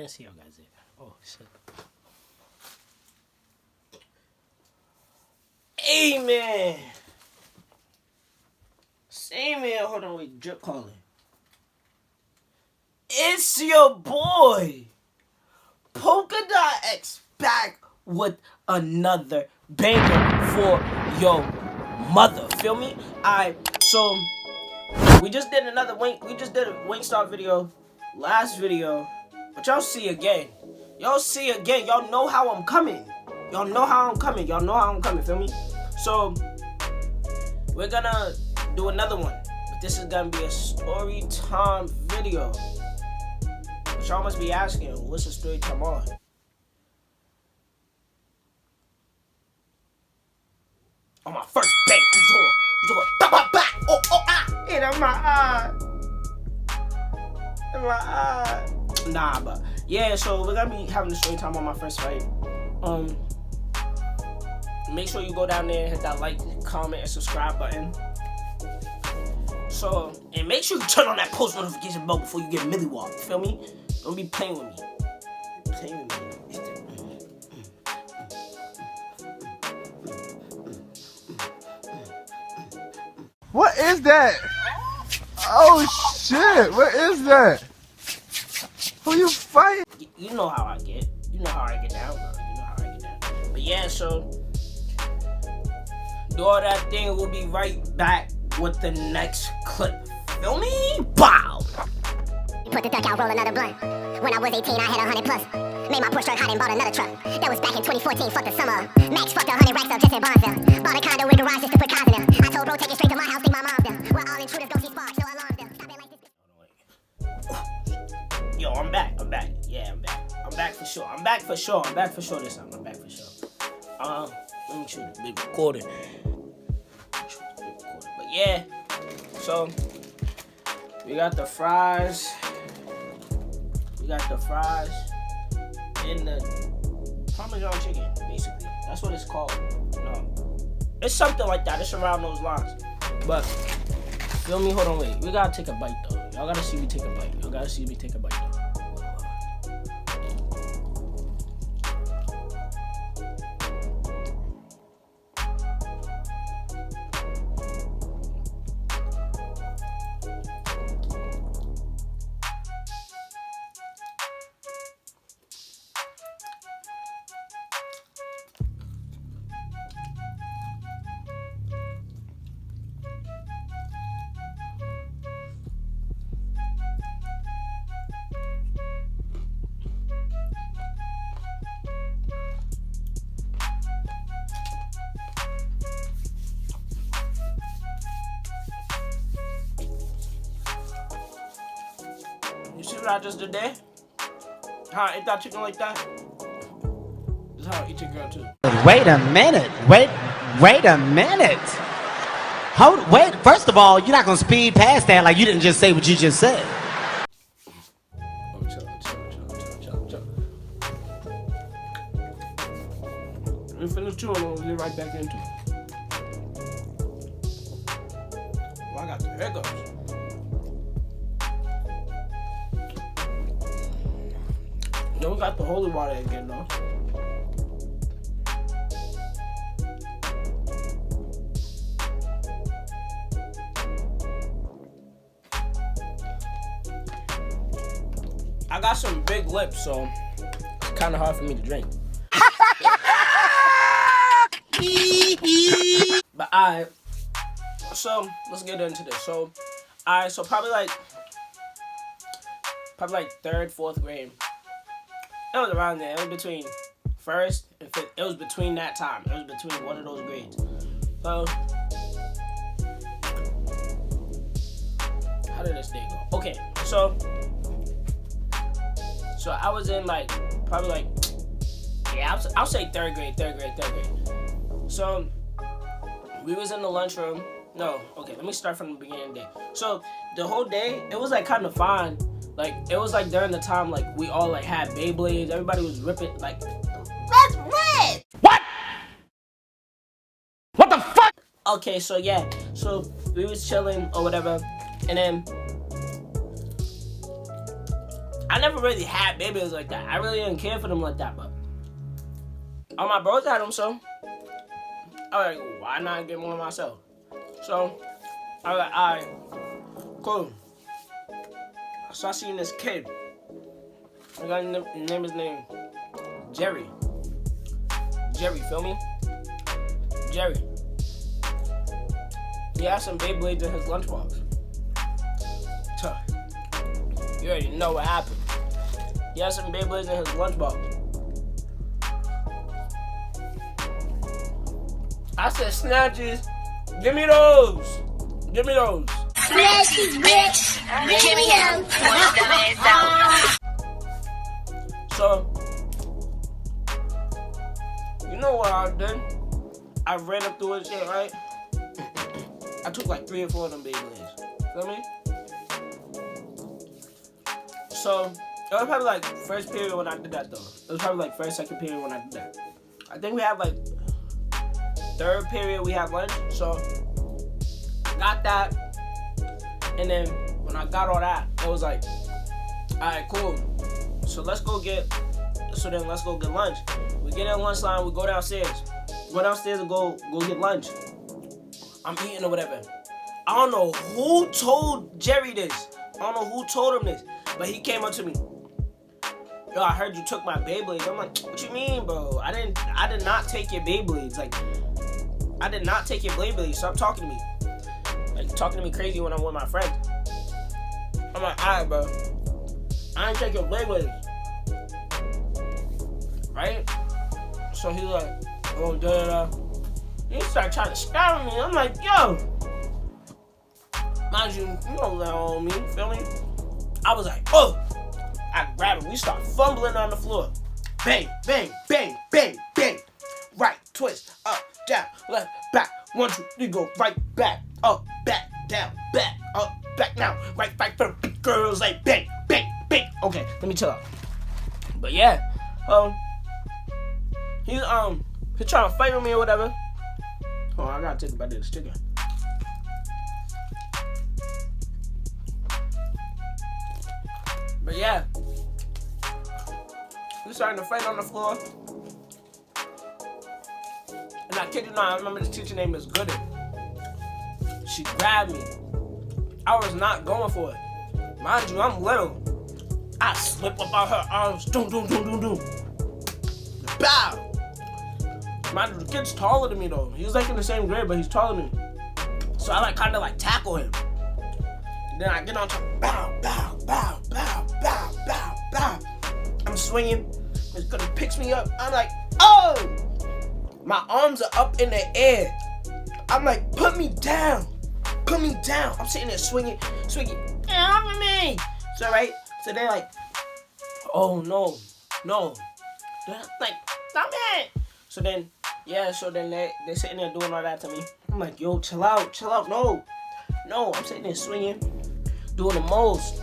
me see y'all guys there. Oh shit. Hey man. Say man, hold on, wait, drip calling. It's your boy, Polka Dot X, back with another banger for your mother. Feel me? So we just did a Wingstop video, last video, but y'all see again. Y'all know how I'm coming. Y'all know how I'm coming. Feel me? So we're gonna do another one, but this is gonna be a story time video. But y'all must be asking, what's the story time on? On my first bang, you talking, in my eye. Nah, but yeah. So we're gonna be having the story time on my first fight. Make sure you go down there and hit that like, comment, and subscribe button. So, and make sure you turn on that post notification bell before you get millywalk. Feel me? Don't be playing with me. What is that? Oh shit! What is that? Who you fighting? You know how I get. You know how I get down, bro. You know how I get down. But yeah, so do all that thing. We'll be right back with the next clip. Feel me? Bow. Put the duck out, roll another blunt. When I was 18, I had 100 plus. Made my push truck hot and bought another truck. That was back in 2014, fuck the summer. Max fucked 100 racks up just in Bonneville. Bought a condo with a garage just to put cars in there. I told bro, take it straight to my house, think my mom's there. Where all intruders go see sparks, no alarms there. Stop it like this. Yo, I'm back. Yeah, I'm back. I'm back for sure this time. Let me shoot the big recording. But yeah, so we got the fries. And the Parmesan chicken, basically. That's what it's called. No, it's something like that. It's around those lines. But feel me? Hold on, wait. We gotta take a bite though. Y'all gotta see me take a bite. Though. You see what I just did there? How I ate that chicken like that? This is how I eat your girl too. Wait a minute. Wait a minute. Wait, first of all, you're not gonna speed past that like you didn't just say what you just said. Oh, chill. Let me finish chewing and we'll get right back into it. Well, I got the hiccups. Then we got the holy water again, though. I got some big lips, so it's kind of hard for me to drink. But alright, so let's get into this. So probably like third, fourth grade. It was around there. It was between first and fifth. It was between that time. It was between one of those grades. So how did this day go? Okay, so I was in I'll say third grade. So we was in the lunchroom. No, okay, let me start from the beginning of the day. So the whole day, it was like kind of fine. Like, it was like during the time, like, we all like had Beyblades. Everybody was ripping, like, that's red! What? What the fuck? Okay, so yeah. So we was chilling or whatever. And then I never really had Beyblades like that. I really didn't care for them like that, but all my bros had them, so I was like, why not get one myself? So I was like, alright, cool. So I seen this kid. I got his name Jerry. Jerry, feel me? Jerry. He had some Beyblades in his lunchbox. So, you already know what happened. He had some Beyblades in his lunchbox. I said, Snatches, give me those. Give me those. Snatches, bitch. Give me them. So, you know what I did? I ran up through his shit, right? I took like 3 or 4 of them Beyblades. Feel me? So, it was probably like first period when I did that though. It was probably like first, second period when I did that. I think we had like third period we had lunch. So, I got that. And then when I got all that, it was like, alright, cool. So let's go get lunch. We get in lunch line, we go downstairs. Go downstairs and go get lunch. I'm eating or whatever. I don't know who told Jerry this. I don't know who told him this. But he came up to me. Yo, I heard you took my Beyblades. I'm like, what you mean, bro? I did not take your Beyblades. Like, I did not take your Beyblades. Stop talking to me. Like, talking to me crazy when I'm with my friends. I'm like, alright, bro. I ain't take your Beyblades. Right? So he's like, oh, da-da-da. He started trying to stab me. I'm like, yo. Mind you, you don't let on me, feel me? I was like, oh. I grabbed him. We start fumbling on the floor. Bang, bang, bang, bang, bang. Right, twist, up, down, left, back. 1, 2, 3, go right, back, up, back, down, back, up, back. Now, right, for the girls, like bang, bang, bang. Okay, let me chill out. But yeah, he's trying to fight with me or whatever. Oh, I gotta take a bite of this chicken. But yeah, we starting to fight on the floor. And I kid you not, I remember this teacher name is Gooden. She grabbed me. I was not going for it. Mind you, I'm little. I slip up on her arms. Doom, doom, doom, doom, doom. Bow. Mind you, the kid's taller than me though. He was like in the same grade, but he's taller than me. So I like kind of like tackle him. And then I get on top. Bow, bow, bow, bow, bow, bow, bow. I'm swinging. It's gonna picks me up. I'm like, oh! My arms are up in the air. I'm like, put me down. Put me down. I'm sitting there swinging. Get off of me. So, right? So they're like, oh, no. They're like, stop it. So then, yeah, they're sitting there doing all that to me. I'm like, yo, chill out. No, I'm sitting there swinging, doing the most.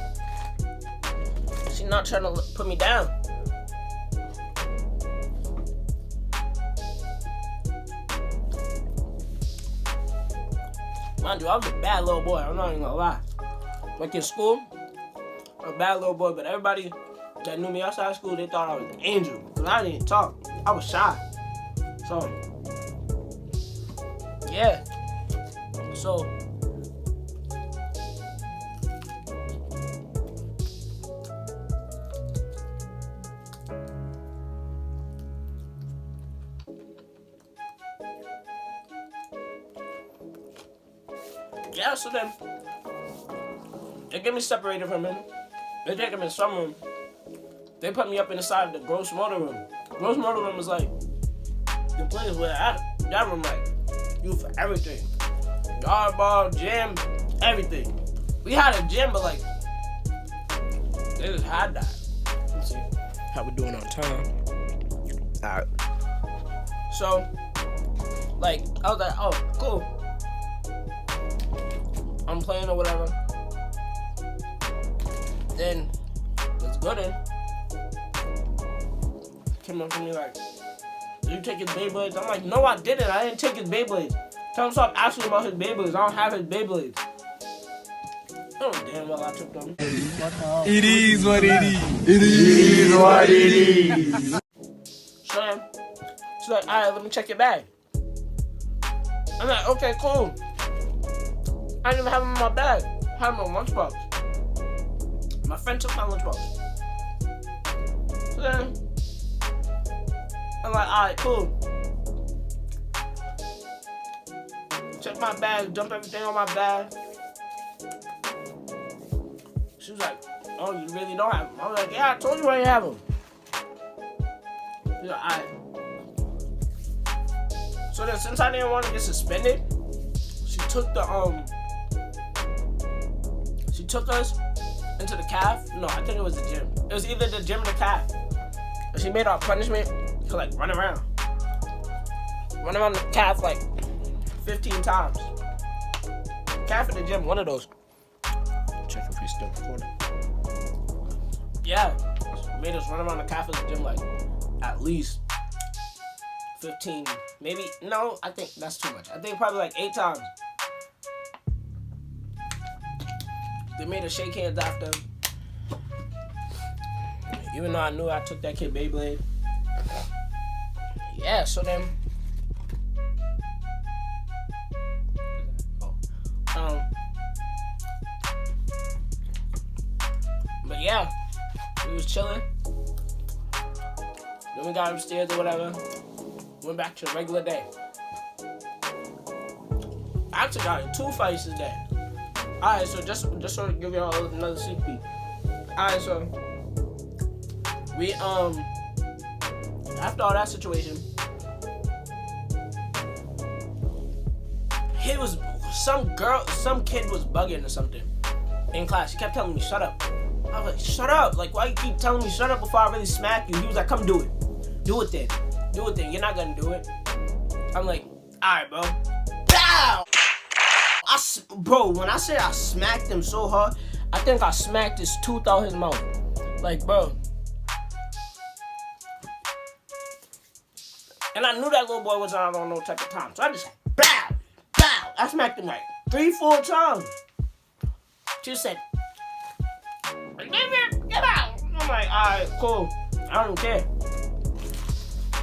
She's not trying to put me down. Mind you, I was a bad little boy. I'm not even gonna lie. Like in school, I'm a bad little boy, but everybody that knew me outside of school, they thought I was an angel. Because I didn't talk. I was shy. So, yeah. So, yeah, so then they get me separated from him. They take him in some room. They put me up inside the gross motor room. Gross motor room is like the place where that room like used for everything. Dodgeball, gym, everything. We had a gym, but like they just had that. Let's see how we doing on time. Alright. So like I was like, oh, cool. I'm playing or whatever. Then it's good in. Came up to me like, did you take his Beyblades? I'm like, no, I didn't. I didn't take his Beyblades. Tell him stop asking about his Beyblades. I don't have his Beyblades. Oh, damn well I took them. It is what it is. It is what it is. So she's like, alright, let me check your bag. I'm like, okay, cool. I didn't even have them in my bag. I had them in my lunchbox. My friend took my lunchbox. So then, I'm like, alright, cool. Check my bag, dump everything on my bag. She was like, oh, you really don't have them? I was like, yeah, I told you I didn't have them. She's like, alright. So then, since I didn't want to get suspended, she took us into the calf. No, I think it was the gym. It was either the gym or the calf. And she made our punishment to like run around the calf like 15 times. Calf at the gym, one of those. Check if he's still recording. Yeah, made us run around the calf at the gym like at least 15, maybe. No, I think that's too much. I think probably like 8 times. They made us shake hands after. Even though I knew I took that kid Beyblade. Yeah, so then. But yeah, we was chilling. Then we got upstairs or whatever. Went back to the regular day. I actually got in 2 fights today. Alright, so just so to give y'all another sneak peek. Alright, so we after all that situation, some kid was bugging or something in class. He kept telling me, shut up. I was like, shut up. Like, why you keep telling me shut up before I really smack you? He was like, come do it. Do it then. Do it then. You're not gonna do it. I'm like, alright, bro. Bow! Bro, when I say I smacked him so hard, I think I smacked his tooth out his mouth. Like, bro. And I knew that little boy was out on no type of time. So I just, bow, bow. I smacked him like 3-4 times. She said, get out. I'm like, alright, cool. I don't care.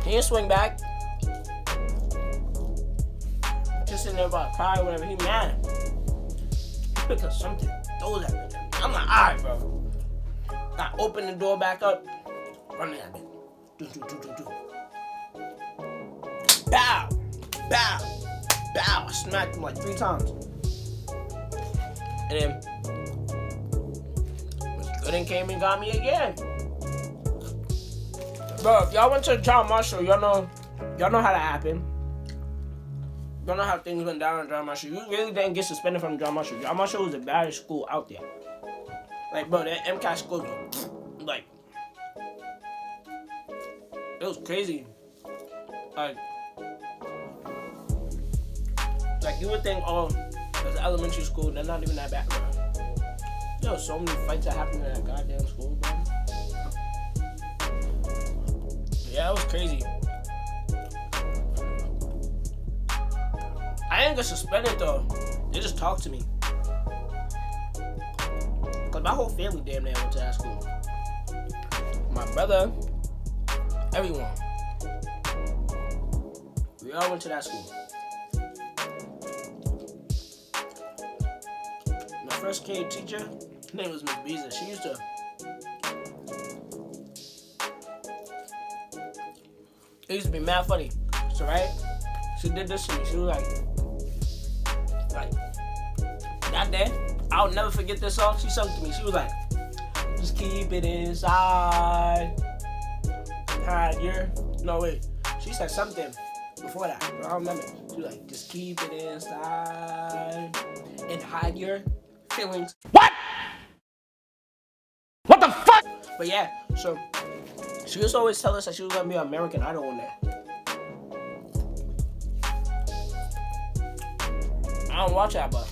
He didn't swing back. Just sitting there about to cry or whatever. He mad. He picked up something, throw that at me. I'm like, alright, bro. I open the door back up, running at me. Do. Bow, bow, bow. I smacked him like 3 times. And then Gooden came and got me again. Bro, if y'all went to John Marshall, y'all know how that happened. Y'all know how things went down in John Marshall. You really didn't get suspended from John Marshall. John Marshall was the baddest school out there. Like, bro, that MCAT school, like, it was crazy. Like you would think, oh, there's elementary school, they're not even that bad, bro. There was so many fights that happened in that goddamn school, bro. Yeah, it was crazy. I didn't get suspended though. They just talked to me. Cause my whole family damn near went to that school. My brother, everyone. We all went to that school. My first K teacher, her name was Miss Beezer. She used to. It used to be mad funny. So right, she did this to me. She was like that day, I'll never forget this song. She sung to me. She was like, just keep it inside. Hide your. No wait. She said something before that. But I don't remember. She was like, just keep it inside and hide your feelings. What? What the fuck? But yeah, so she used to always tell us that she was gonna be an American Idol one day. I don't watch that, but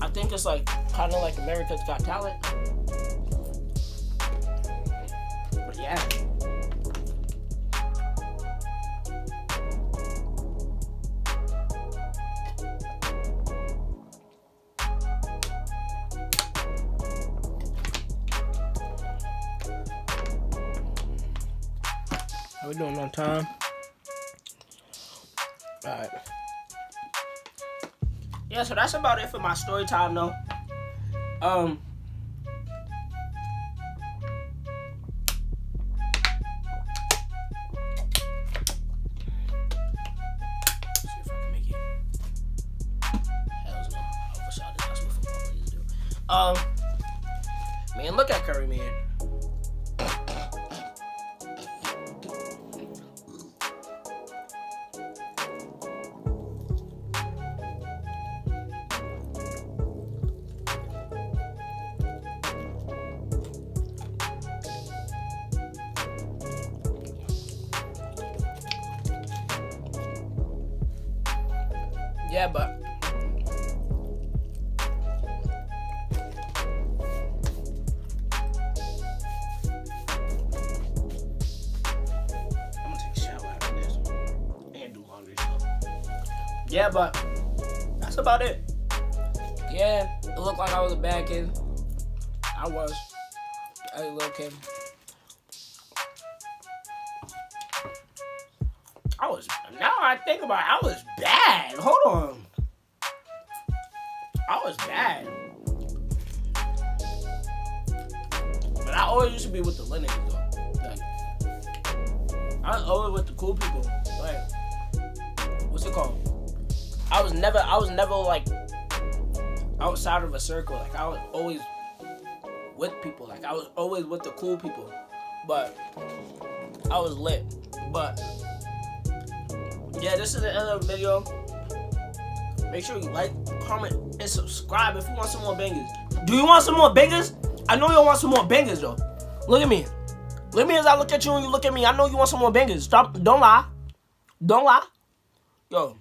I think it's like kind of like America's Got Talent. But yeah. we're doing on time. Alright. Yeah, so that's about it for my story time though. See if I can make it. Hells no. I wish I did. That's what football players do. Man, look at Curry, man. Yeah, but I'm gonna take a shower after this and do laundry. Yeah, but that's about it. Yeah, it looked like I was a bad kid. I was a little kid. Now I think about it, I was bad. Hold on. I was bad. But I always used to be with the lit niggas though. Like, I was always with the cool people. Like, what's it called? I was never like outside of a circle. Like I was always with people. Like I was always with the cool people. But I was lit. But yeah, this is the end of the video. Make sure you like, comment, and subscribe if you want some more bangers. Do you want some more bangers? I know you want some more bangers though. Look at me. Look at me as I look at you and you look at me. I know you want some more bangers. Stop. Don't lie. Don't lie. Yo.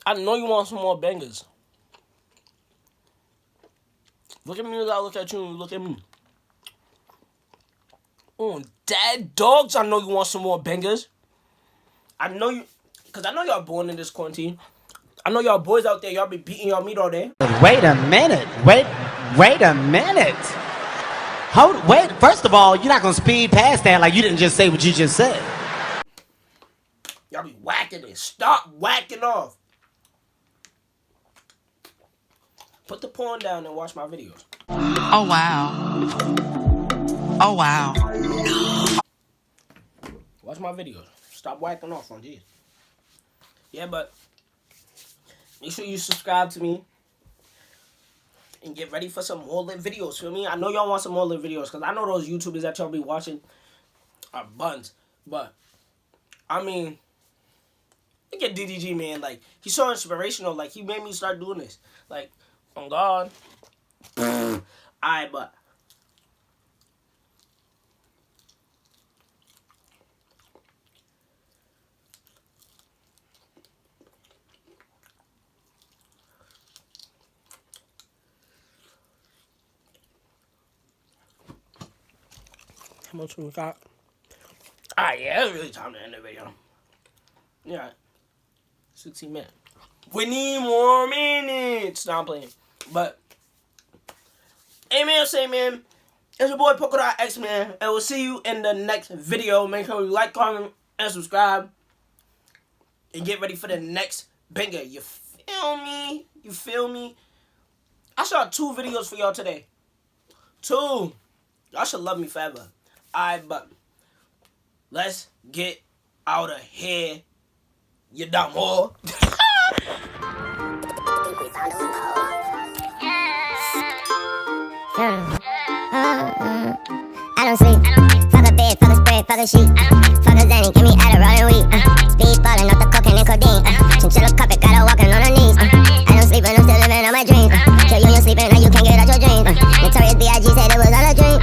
I know you want some more bangers. Look at me as I look at you and you look at me. Oh, dad dogs, I know you want some more bangers. I know you, because I know y'all born in this quarantine. I know y'all boys out there, y'all be beating y'all meat all day. Wait a minute. Wait a minute. Wait, first of all, you're not going to speed past that like you didn't just say what you just said. Y'all be whacking it. Stop whacking off. Put the porn down and watch my videos. Oh, wow. Oh, wow. Watch my videos. Stop whacking off on these. Yeah, but make sure you subscribe to me and get ready for some more lit videos, feel me? I know y'all want some more lit videos because I know those YouTubers that y'all be watching are buns. But, I mean, look at DDG, man. Like, he's so inspirational. Like, he made me start doing this. Like, on God. Alright, but how much we got? Alright, yeah, it's really time to end the video. Yeah. 16 minutes. We need more minutes. Nah, I'm playing. But, hey man, say man, it's your boy Polka Dot X Man, and we'll see you in the next video. Make sure you like, comment, and subscribe, and get ready for the next banger. You feel me? You feel me? I shot 2 videos for y'all today. 2. Y'all should love me forever. Alright, but let's get out of here. You dumb whore. I don't sleep. Fuck a bed, fuck a spread, fuck a sheet. Fuck a Zanny, give me Adderall and weed. Speed ballin' off the cocaine and codeine. Chinchilla carpet, got her walking on her knees. I don't sleep and I'm still living on my dreams. Till you ain't sleeping, now you can't get out your dreams. Notorious B.I.G. said it was all a dream.